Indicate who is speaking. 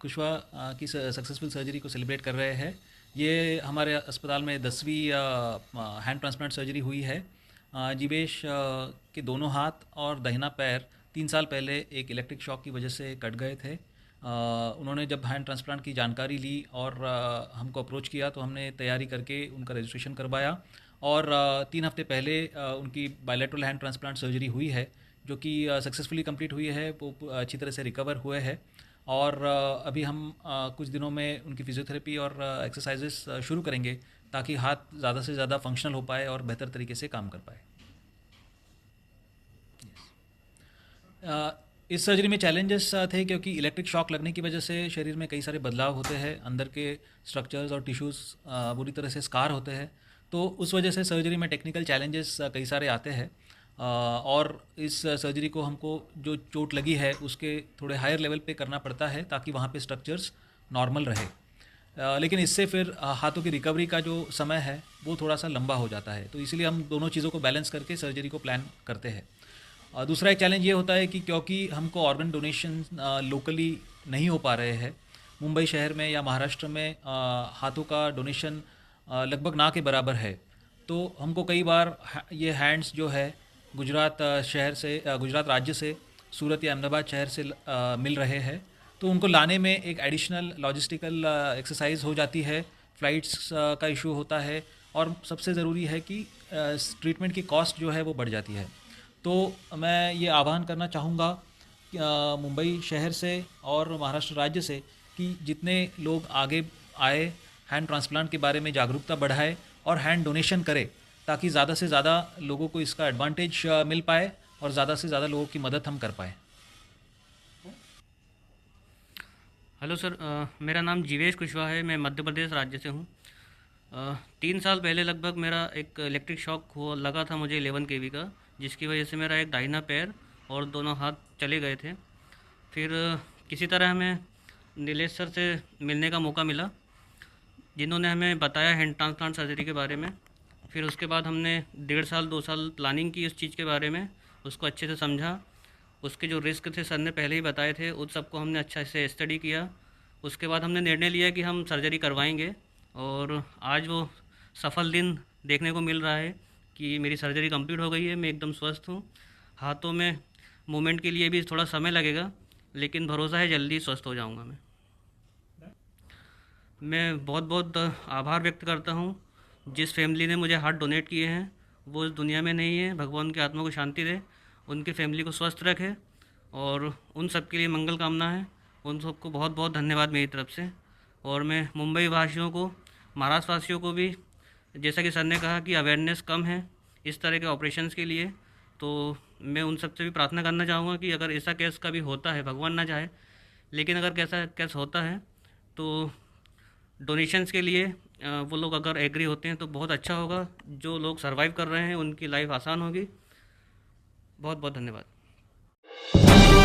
Speaker 1: कुशवाहा की successful surgery को celebrate कर रहे हैं। ये हमारे अस्पताल में 10वीं हैंड ट्रांसप्लांट सर्जरी हुई है। जीवेश के दोनों हाथ और दाहिना पैर 3 साल पहले एक इलेक्ट्रिक शॉक की वजह से कट गए थे। उन्होंने जब हैंड ट्रांसप्लांट की जानकारी ली और हमको अप्रोच किया तो हमने तैयारी करके उनका रजिस्ट्रेशन करवाया और 3 हफ्ते पहले उनकी बायलैटरल हैंड ट्रांसप्लांट सर्जरी हुई है, जो कि सक्सेसफुली कंप्लीट हुई है। वो अच्छी तरह से रिकवर हुए हैं और अभी हम कुछ दिनों में उनकी फिजियोथेरेपी और एक्सरसाइजेस शुरू करेंगे ताकि हाथ ज़्यादा से ज़्यादा फंक्शनल हो पाए और बेहतर तरीके से काम कर पाए। इस सर्जरी में चैलेंजेस थे क्योंकि इलेक्ट्रिक शॉक लगने की वजह से शरीर में कई सारे बदलाव होते हैं, अंदर के स्ट्रक्चर्स और टिश्यूज़ बुरी तरह से स्कार होते हैं। तो उस वजह से सर्जरी में टेक्निकल चैलेंजेस कई सारे आते हैं और इस सर्जरी को हमको जो चोट लगी है उसके थोड़े हायर लेवल पे करना पड़ता है ताकि वहाँ पे स्ट्रक्चर्स नॉर्मल रहे। लेकिन इससे फिर हाथों की रिकवरी का जो समय है वो थोड़ा सा लंबा हो जाता है, तो इसीलिए हम दोनों चीज़ों को बैलेंस करके सर्जरी को प्लान करते हैं। दूसरा एक चैलेंज ये होता है कि क्योंकि हमको ऑर्गन डोनेशन लोकली नहीं हो पा रहे हैं, मुंबई शहर में या महाराष्ट्र में हाथों का डोनेशन लगभग ना के बराबर है, तो हमको कई बार ये हैंड्स जो है गुजरात शहर से गुजरात राज्य से सूरत या अहमदाबाद शहर से मिल रहे हैं, तो उनको लाने में एक एडिशनल लॉजिस्टिकल एक्सरसाइज हो जाती है। फ़्लाइट्स का इशू होता है और सबसे ज़रूरी है कि ट्रीटमेंट की कॉस्ट जो है वो बढ़ जाती है। तो मैं ये आह्वान करना चाहूँगा मुंबई शहर से और महाराष्ट्र राज्य से कि जितने लोग आगे आए, हैंड ट्रांसप्लांट के बारे में जागरूकता बढ़ाए और हैंड डोनेशन करे ताकि ज़्यादा से ज़्यादा लोगों को इसका एडवांटेज मिल पाए और ज़्यादा से ज़्यादा लोगों की मदद हम कर पाएँ।
Speaker 2: हेलो सर, मेरा नाम जीवेश कुशवाहा है। मैं मध्य प्रदेश राज्य से हूँ। 3 साल पहले लगभग मेरा एक इलेक्ट्रिक शॉक हुआ लगा था मुझे 11 kV का, जिसकी वजह से मेरा एक दाहिना पैर और दोनों हाथ चले गए थे। फिर किसी तरह हमें नीलेश सर से मिलने का मौका मिला, जिन्होंने हमें बताया हैंड ट्रांसप्लांट सर्जरी के बारे में। फिर उसके बाद हमने 1.5 साल 2 साल प्लानिंग की उस चीज़ के बारे में, उसको अच्छे से समझा। उसके जो रिस्क थे सर ने पहले ही बताए थे, उस सबको हमने अच्छा से स्टडी किया। उसके बाद हमने निर्णय लिया कि हम सर्जरी करवाएंगे और आज वो सफल दिन देखने को मिल रहा है कि मेरी सर्जरी कंप्लीट हो गई है। मैं एकदम स्वस्थ हूँ। हाथों में मूवमेंट के लिए भी थोड़ा समय लगेगा, लेकिन भरोसा है जल्दी स्वस्थ हो जाऊँगा मैं बहुत बहुत आभार व्यक्त करता हूँ जिस फैमिली ने मुझे हार्ट डोनेट किए हैं। वो इस दुनिया में नहीं है, भगवान की आत्मा को शांति दे, उनकी फैमिली को स्वस्थ रखे और उन सब के लिए मंगल कामना है। उन सबको बहुत बहुत धन्यवाद मेरी तरफ से। और मैं मुंबई वासियों को, महाराष्ट्र वासियों को भी, जैसा कि सर ने कहा कि अवेयरनेस कम है इस तरह के ऑपरेशंस के लिए, तो मैं उन सब से भी प्रार्थना करना चाहूँगा कि अगर ऐसा केस कभी होता है, भगवान ना चाहे, लेकिन अगर कैसा केस होता है तो डोनेशंस के लिए वो लोग अगर एग्री होते हैं तो बहुत अच्छा होगा। जो लोग सरवाइव कर रहे हैं उनकी लाइफ आसान होगी। बहुत बहुत धन्यवाद।